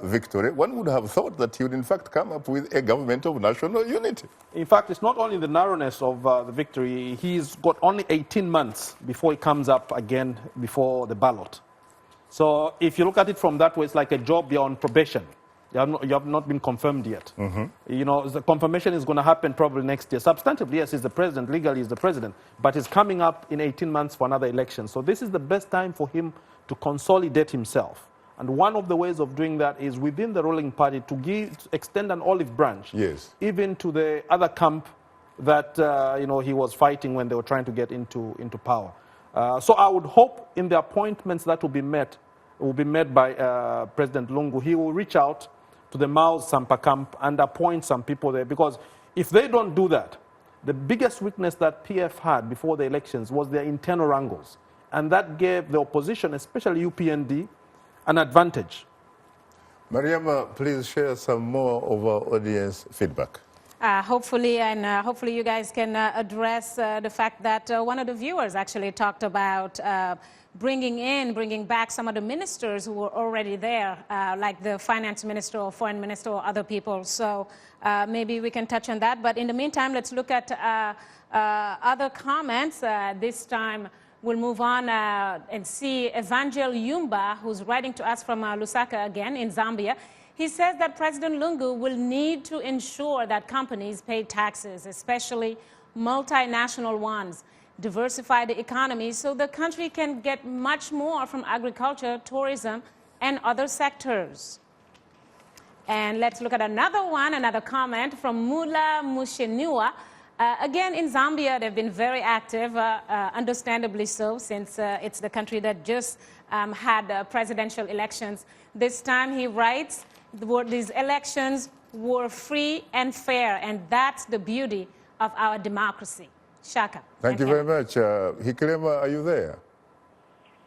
victory? One would have thought that he would, in fact, come up with a government of national unity. In fact, it's not only the narrowness of the victory. He's got only 18 months before he comes up again before the ballot. So if you look at it from that way, it's like a job you're on probation. You have not been confirmed yet. You know, the confirmation is going to happen probably next year. Substantively, yes, he's the president. Legally, he's the president. But he's coming up in 18 months for another election. So this is the best time for him to consolidate himself. And one of the ways of doing that is within the ruling party to extend an olive branch, even to the other camp that you know, he was fighting when they were trying to get into power. So I would hope in the appointments that will be made by President Lungu, he will reach out to the Mao Sampa camp and appoint some people there. Because if they don't do that, the biggest weakness that PF had before the elections was their internal wrangles. And that gave the opposition, especially UPND, an advantage. Mariama, please share some more of our audience feedback. Hopefully you guys can address the fact that one of the viewers actually talked about bringing back some of the ministers who were already there, like the finance minister or foreign minister or other people. So maybe we can touch on that. But in the meantime, let's look at other comments, this time We'll move on and see Evangel Yumba, who's writing to us from Lusaka again in Zambia. He says that President Lungu will need to ensure that companies pay taxes, especially multinational ones, diversify the economy so the country can get much more from agriculture, tourism, and other sectors. And let's look at another comment from Mula Mushenua. Again, in Zambia, they've been very active, understandably so, since it's the country that just had presidential elections. This time, he writes, these elections were free and fair, and that's the beauty of our democracy. Shaka. Thank you very much. Hichilema, are you there?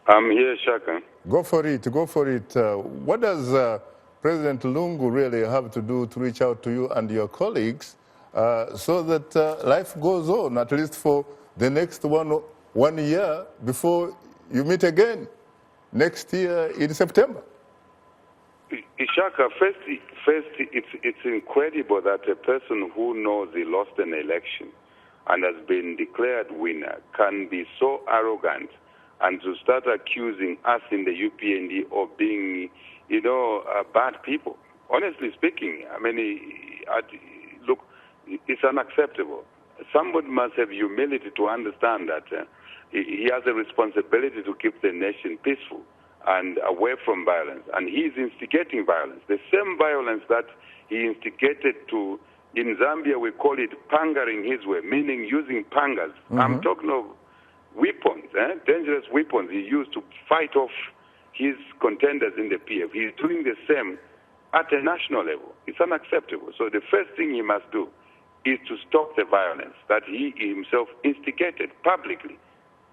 I'm here, Shaka. Go for it, go for it. What does President Lungu really have to do to reach out to you and your colleagues so that life goes on, at least for the next one year before you meet again next year in September? Shaka, first it's incredible that a person who knows he lost an election and has been declared winner can be so arrogant and to start accusing us in the UPND of being, bad people. Honestly speaking, I mean, look, it's unacceptable. Somebody must have humility to understand that he has a responsibility to keep the nation peaceful and away from violence. And he's instigating violence. The same violence that he instigated to, in Zambia we call it pangering his way, meaning using pangas. I'm talking of weapons, dangerous weapons he used to fight off his contenders in the PF. He's doing the same at a national level. It's unacceptable. So the first thing he must do is to stop the violence that he himself instigated publicly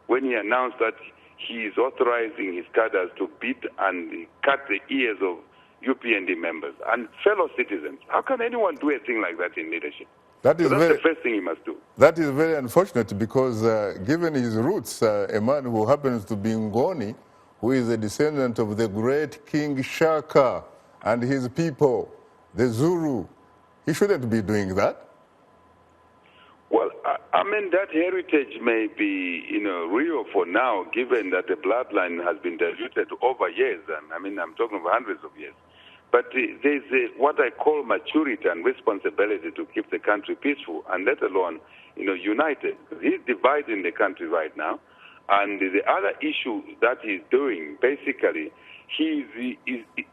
when he announced that he is authorizing his cadres to beat and cut the ears of UPND members and fellow citizens. How can anyone do a thing like that in leadership? That's the first thing he must do. That is very unfortunate because given his roots, a man who happens to be Ngoni, who is a descendant of the great King Shaka and his people, the Zulu, he shouldn't be doing that. Well, I mean, that heritage may be, real for now, given that the bloodline has been diluted over years. I mean, I'm talking of hundreds of years. But there's what I call maturity and responsibility to keep the country peaceful and let alone, united. He's dividing the country right now. And the other issue that he's doing, basically, he's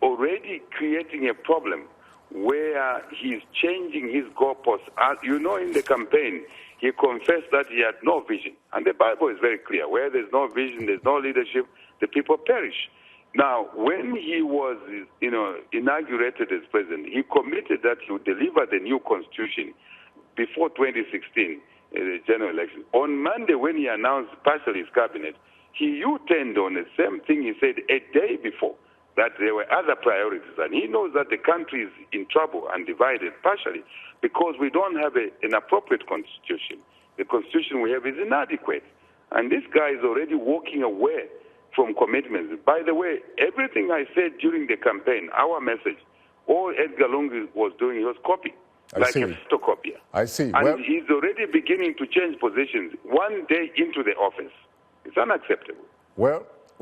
already creating a problem where he's changing his goalposts. In the campaign, he confessed that he had no vision. And the Bible is very clear. Where there's no vision, there's no leadership, the people perish. Now, when he was, inaugurated as president, he committed that he would deliver the new constitution before 2016, the general election. On Monday, when he announced partially his cabinet, he U-turned on the same thing he said a day before, that there were other priorities. And he knows that the country is in trouble and divided partially because we don't have an appropriate constitution. The constitution we have is inadequate. And this guy is already walking away from commitments. By the way, everything I said during the campaign, our message, all Edgar Lungu was doing, he was copying, a photocopier. I see. And he's already beginning to change positions one day into the office. It's unacceptable.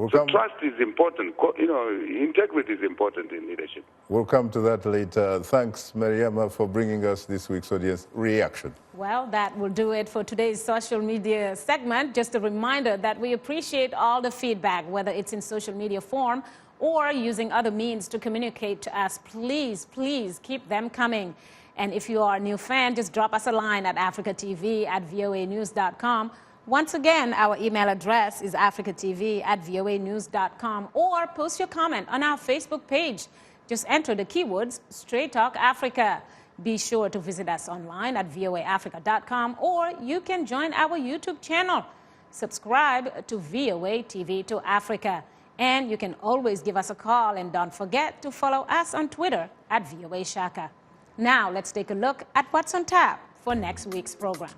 Trust is important. Integrity is important in leadership. We'll come to that later. Thanks, Mariama, for bringing us this week's audience reaction. Well, that will do it for today's social media segment. Just a reminder that we appreciate all the feedback, whether it's in social media form or using other means to communicate to us. Please, please keep them coming. And if you are a new fan, just drop us a line at africatv@voanews.com. Once again, our email address is africatv@voanews.com, or post your comment on our Facebook page. Just enter the keywords Straight Talk Africa. Be sure to visit us online at voaafrica.com, or you can join our YouTube channel. Subscribe to VOA TV to Africa. And you can always give us a call, and don't forget to follow us on Twitter at VOA Shaka. Now, let's take a look at what's on tap for next week's program.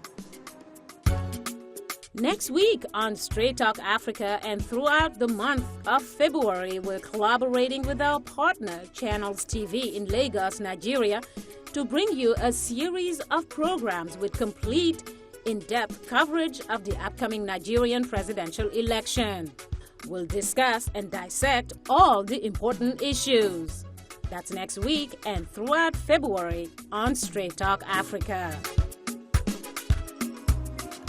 Next week on Straight Talk Africa and throughout the month of February, we're collaborating with our partner, Channels TV in Lagos, Nigeria, to bring you a series of programs with complete in-depth coverage of the upcoming Nigerian presidential election. We'll discuss and dissect all the important issues. That's next week and throughout February on Straight Talk Africa.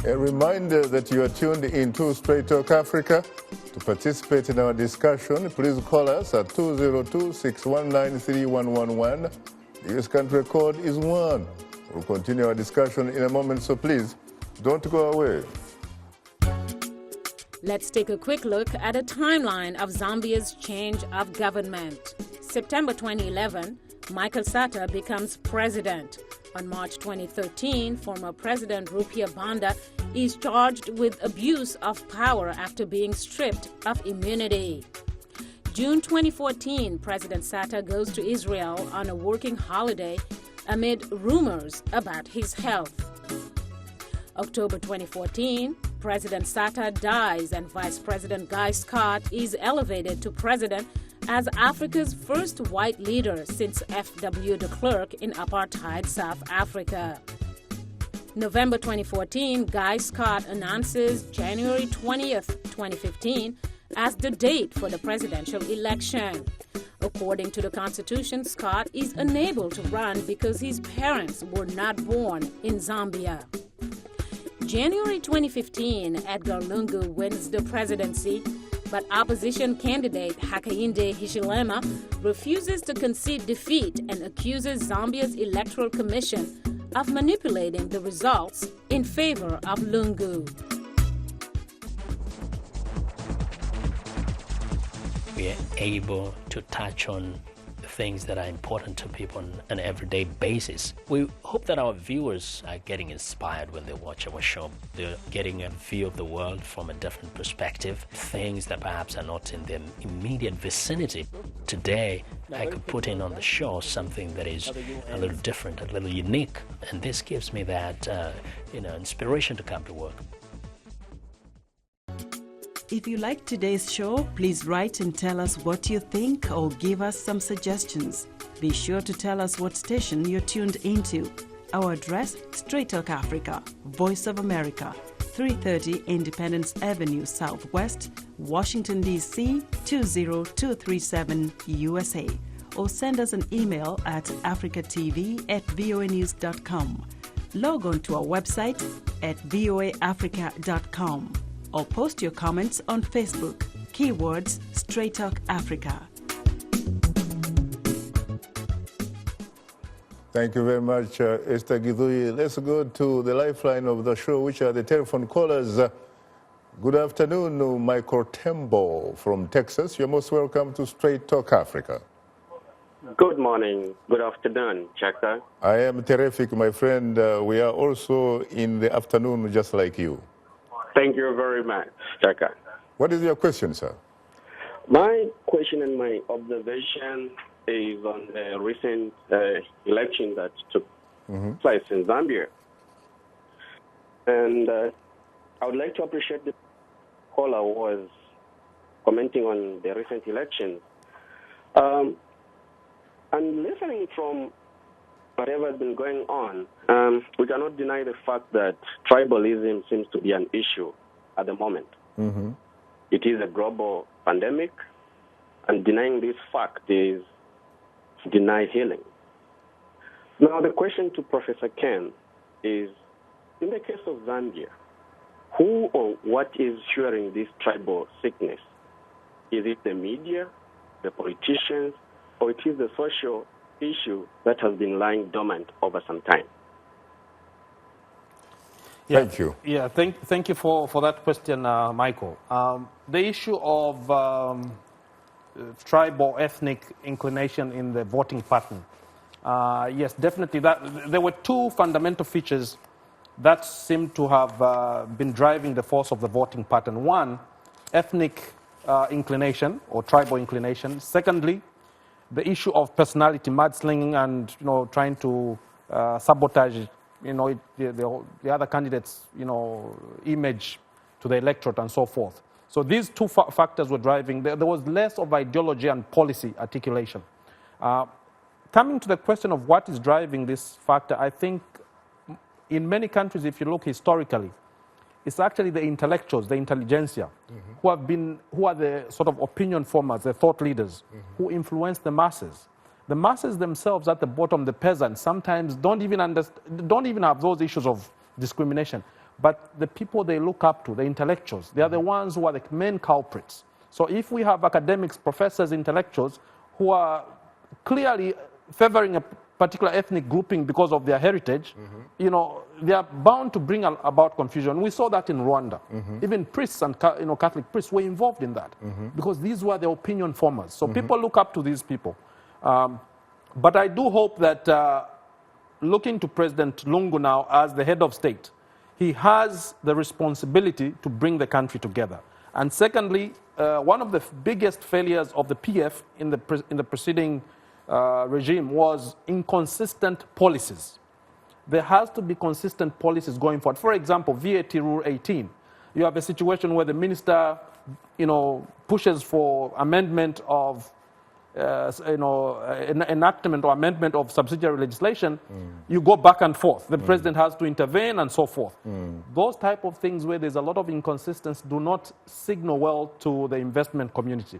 A reminder that you are tuned into Straight Talk Africa. To participate in our discussion, please call us at 202-619-3111. The US country code is 1. We'll continue our discussion in a moment, so please don't go away. Let's take a quick look at a timeline of Zambia's change of government. September 2011, Michael Sata becomes president. On March 2013, former President Rupia Banda is charged with abuse of power after being stripped of immunity. June 2014, President Sata goes to Israel on a working holiday amid rumors about his health. October 2014, President Sata dies and Vice President Guy Scott is elevated to president as Africa's first white leader since F.W. de Klerk in apartheid South Africa. November 2014, Guy Scott announces January 20th, 2015 as the date for the presidential election. According to the Constitution, Scott is unable to run because his parents were not born in Zambia. January 2015, Edgar Lungu wins the presidency, but opposition candidate Hakainde Hichilema refuses to concede defeat and accuses Zambia's Electoral Commission of manipulating the results in favor of Lungu. We are able to touch on things that are important to people on an everyday basis. We hope that our viewers are getting inspired when they watch our show. They're getting a view of the world from a different perspective, things that perhaps are not in their immediate vicinity. Today, I could put in on the show something that is a little different, a little unique, and this gives me that inspiration to come to work. If you like today's show, please write and tell us what you think or give us some suggestions. Be sure to tell us what station you're tuned into. Our address, Straight Talk Africa, Voice of America, 330 Independence Avenue Southwest, Washington, D.C. 20237 USA. Or send us an email at africatv@voanews.com. Log on to our website at voaafrica.com. Or post your comments on Facebook. Keywords Straight Talk Africa. Thank you very much, Esther Gidhui. Let's go to the lifeline of the show, which are the telephone callers. Good afternoon, Michael Tembo from Texas. You're most welcome to Straight Talk Africa. Good morning. Good afternoon, Shaka. I am terrific, my friend. We are also in the afternoon, just like you. Thank you very much, Shaka. What is your question, sir? My question and my observation is on the recent election that took place in Zambia. And I would like to appreciate the caller who was commenting on the recent elections. And listening from whatever has been going on, we cannot deny the fact that tribalism seems to be an issue at the moment. It is a global pandemic, and denying this fact is to deny healing. Now, the question to Professor Ken is, in the case of Zambia, who or what is fueling this tribal sickness? Is it the media, the politicians, or it is the social issue that has been lying dormant over some time? Yeah. Thank you. Yeah, thank you for that question, Michael. The issue of tribal ethnic inclination in the voting pattern. Yes, definitely. There were two fundamental features that seem to have been driving the force of the voting pattern. One, ethnic inclination or tribal inclination. Secondly, the issue of personality mudslinging and trying to sabotage the other candidates' image to the electorate and so forth. So these two factors were driving. There was less of ideology and policy articulation. Coming to the question of what is driving this factor, I think in many countries, if you look historically, it's actually the intellectuals, the intelligentsia, who are the sort of opinion formers, the thought leaders, who influence the masses. The masses themselves at the bottom, the peasants, sometimes don't even have those issues of discrimination. But the people they look up to, the intellectuals, they are the ones who are the main culprits. So if we have academics, professors, intellectuals who are clearly favoring a particular ethnic grouping because of their heritage, you know, they are bound to bring about confusion. We saw that in Rwanda. Even priests and Catholic priests were involved in that because these were the opinion formers. So people look up to these people. But I do hope that looking to President Lungu now as the head of state, he has the responsibility to bring the country together. And secondly, one of the biggest failures of the PF in the preceding regime was inconsistent policies. There has to be consistent policies going forward. For example, VAT Rule 18. You have a situation where the minister, you know, pushes for amendment of, enactment or amendment of subsidiary legislation. You go back and forth. The president has to intervene and so forth. Those type of things where there's a lot of inconsistency do not signal well to the investment community.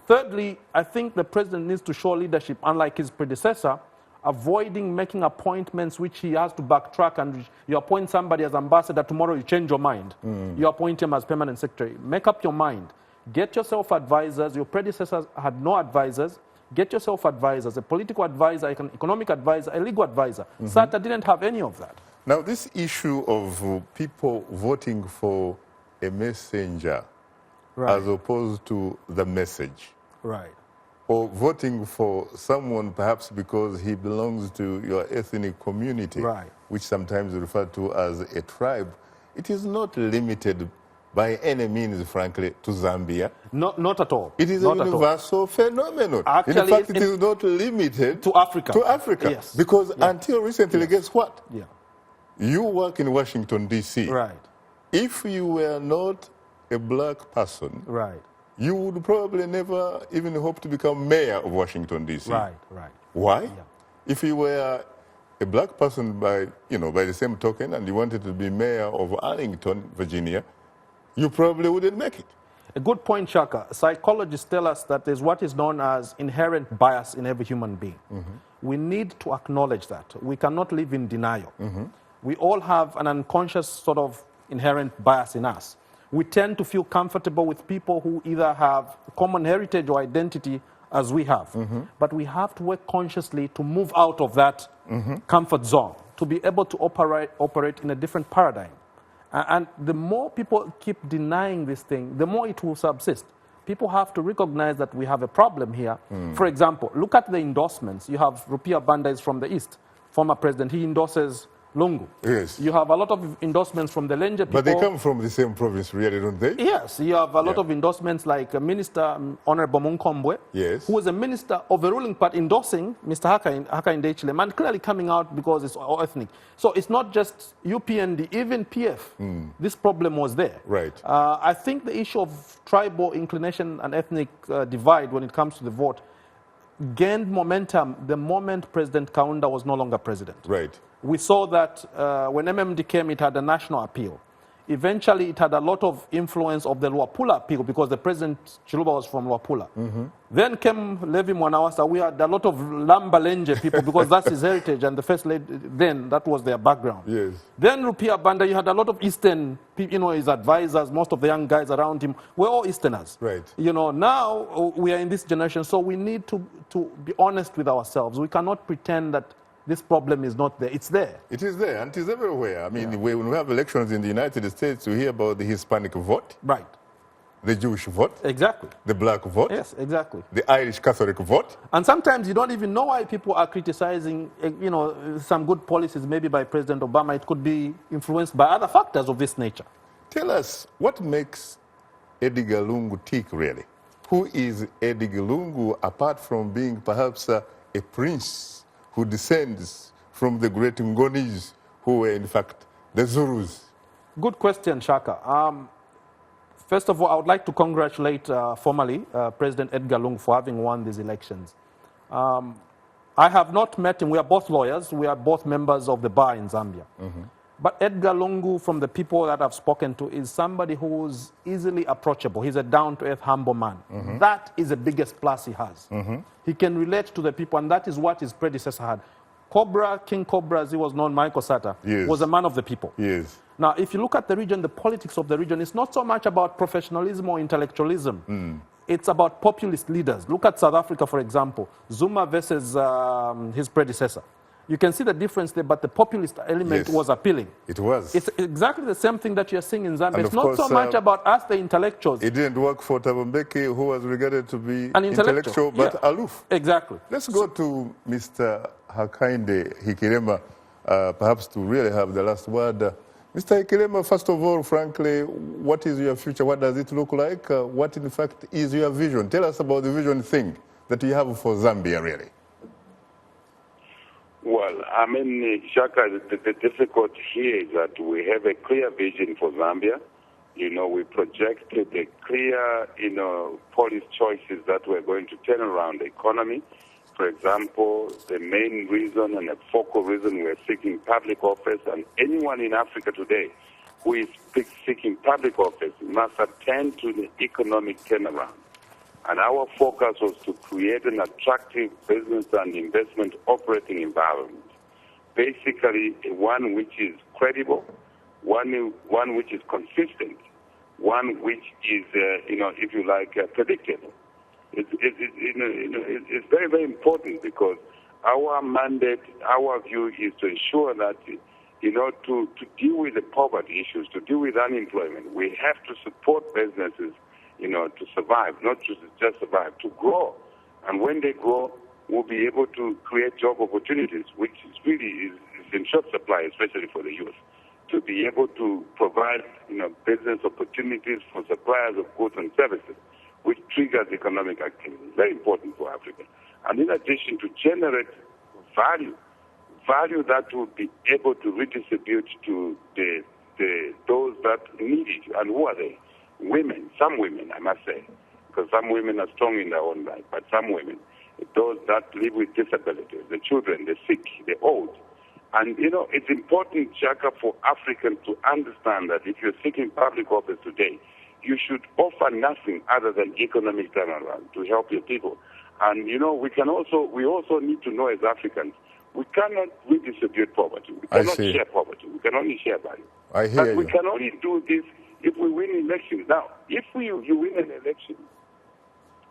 Thirdly, I think the president needs to show leadership, unlike his predecessor, avoiding making appointments which he has to backtrack, and you appoint somebody as ambassador, tomorrow you change your mind. You appoint him as permanent secretary. Make up your mind. Get yourself advisors. Your predecessors had no advisors. Get yourself advisors, a political advisor, an economic advisor, a legal advisor. SATA didn't have any of that. Now, this issue of people voting for a messenger as opposed to the message. Or voting for someone perhaps because he belongs to your ethnic community, which sometimes is referred to as a tribe. It is not limited by any means, frankly, to Zambia. Not at all. It is not a universal phenomenon. Actually, in fact, it is not limited to Africa. To Africa. Yes. Because until recently, guess what? Yeah. You work in Washington, D.C. If you were not a black person, you would probably never even hope to become mayor of Washington, D.C. Why? If you were a black person by the same token and you wanted to be mayor of Arlington, Virginia, you probably wouldn't make it. A good point, Shaka. Psychologists tell us that there's what is known as inherent bias in every human being. We need to acknowledge that. We cannot live in denial. We all have an unconscious sort of inherent bias in us. We tend to feel comfortable with people who either have common heritage or identity as we have. But we have to work consciously to move out of that comfort zone, to be able to operate in a different paradigm. And the more people keep denying this thing, the more it will subsist. People have to recognize that we have a problem here. For example, look at the endorsements. You have Rupia Banda from the East, former president. He endorses Lungu. Yes. You have a lot of endorsements from the Lenje people. But they come from the same province, really, don't they? Yes. You have a lot of endorsements like Minister Honorable Munkombwe, who is a minister of a ruling party endorsing Mr. Hakainde Hichilema, and clearly coming out because it's all ethnic. So it's not just UPND, even PF. This problem was there. I think the issue of tribal inclination and ethnic divide when it comes to the vote gained momentum the moment President Kaunda was no longer president. We saw that when MMD came, it had a national appeal. Eventually, it had a lot of influence of the Luapula appeal because the president, Chiluba, was from Luapula. Then came Levi Mwanawasa. We had a lot of Lamba Lenje people because that's his heritage, and the first lady, then that was their background. Then Rupia Banda, you had a lot of Eastern people, his advisors, most of the young guys around him were all Easterners. Now we are in this generation, so we need to be honest with ourselves. We cannot pretend that this problem is not there. It's there. It is there, and it is everywhere. I mean, when we have elections in the United States, we hear about the Hispanic vote. The Jewish vote. The black vote. The Irish Catholic vote. And sometimes you don't even know why people are criticizing, some good policies maybe by President Obama. It could be influenced by other factors of this nature. Tell us, what makes Edgar Lungu tick, really? Who is Edgar Lungu, apart from being perhaps a prince who descends from the great Ngonis, who were in fact the Zulus? Good question, Shaka. First of all, I would like to congratulate formally President Edgar Lungu for having won these elections. I have not met him. We are both lawyers. We are both members of the bar in Zambia. But Edgar Lungu, from the people that I've spoken to, is somebody who's easily approachable. He's a down-to-earth, humble man. That is the biggest plus he has. He can relate to the people, and that is what his predecessor had. Cobra, King Cobra, as he was known, Michael Sata, was a man of the people. Now, if you look at the region, the politics of the region, it's not so much about professionalism or intellectualism. It's about populist leaders. Look at South Africa, for example. Zuma versus his predecessor. You can see the difference there, but the populist element was appealing. It was. It's exactly the same thing that you're seeing in Zambia. It's not so much about us, the intellectuals. It didn't work for Thabo Mbeki, who was regarded to be an intellectual but aloof. Exactly. Let's go to Mr. Hakainde Hichilema, perhaps to really have the last word. Mr. Hichilema, first of all, frankly, what is your future? What does it look like? What, in fact, is your vision? Tell us about the vision thing that you have for Zambia, really. Well, I mean, Shaka, the difficulty here is that we have a clear vision for Zambia. You know, we projected a clear, policy choices that we're going to turn around the economy. For example, the main reason and the focal reason we're seeking public office, and anyone in Africa today who is seeking public office must attend to the economic turnaround. And our focus was to create an attractive business and investment operating environment. Basically, one which is credible, one which is consistent, one which is, if you like, predictable. It's very, very important because our mandate, our view is to ensure that, to deal with the poverty issues, to deal with unemployment, we have to support businesses to survive, not just survive, to grow. And when they grow, we'll be able to create job opportunities, which is really in short supply, especially for the youth, to be able to provide, business opportunities for suppliers of goods and services, which triggers economic activity. Very important for Africa. And in addition, to generate value that will be able to redistribute to those that need it. And who are they? Women, some women, I must say, because some women are strong in their own right, but some women, those that live with disabilities, the children, the sick, the old. And, it's important, Shaka, for Africans to understand that if you're seeking public office today, you should offer nothing other than economic turnaround to help your people. And, we also need to know as Africans, we cannot redistribute poverty. We cannot share poverty. We can only share value. I hear you. We can only do this if we win elections. Now, if you win an election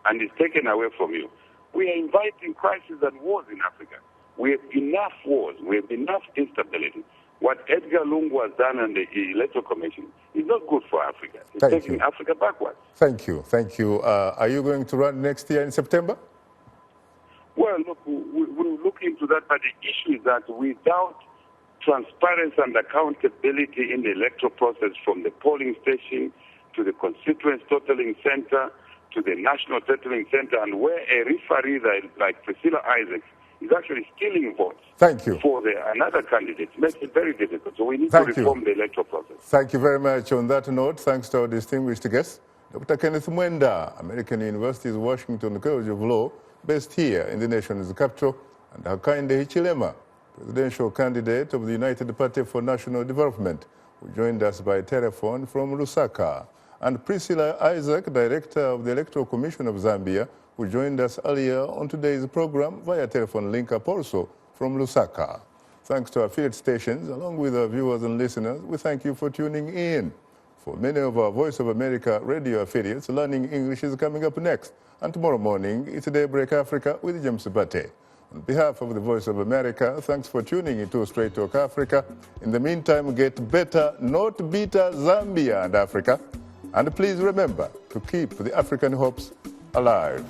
and it's taken away from you, we are inviting crises and wars in Africa. We have enough wars. We have enough instability. What Edgar Lungu has done on the Electoral Commission is not good for Africa. It's taking Africa backwards. Thank you. Thank you. Are you going to run next year in September? Well, look, we'll look into that, but the issue is that without transparency and accountability in the electoral process, from the polling station to the constituent totaling center to the national totaling center, and where a referee like Priscilla Isaac is actually stealing votes for another candidate, makes it very difficult. So we need to reform the electoral process. Thank you very much. On that note, thanks to our distinguished guest, Dr. Kenneth Mwenda, American University's Washington College of Law, based here in the nation's capital, and Hakainde Hichilema, presidential candidate of the United Party for National Development, who joined us by telephone from Lusaka, and Priscilla Isaac, director of the Electoral Commission of Zambia, who joined us earlier on today's program via telephone link-up also from Lusaka. Thanks to our affiliate stations, along with our viewers and listeners, we thank you for tuning in. For many of our Voice of America radio affiliates, Learning English is coming up next. And tomorrow morning, it's Daybreak Africa with James Bate. On behalf of the Voice of America, thanks for tuning into Straight Talk Africa. In the meantime, get better, not bitter Zambia and Africa. And please remember to keep the African hopes alive.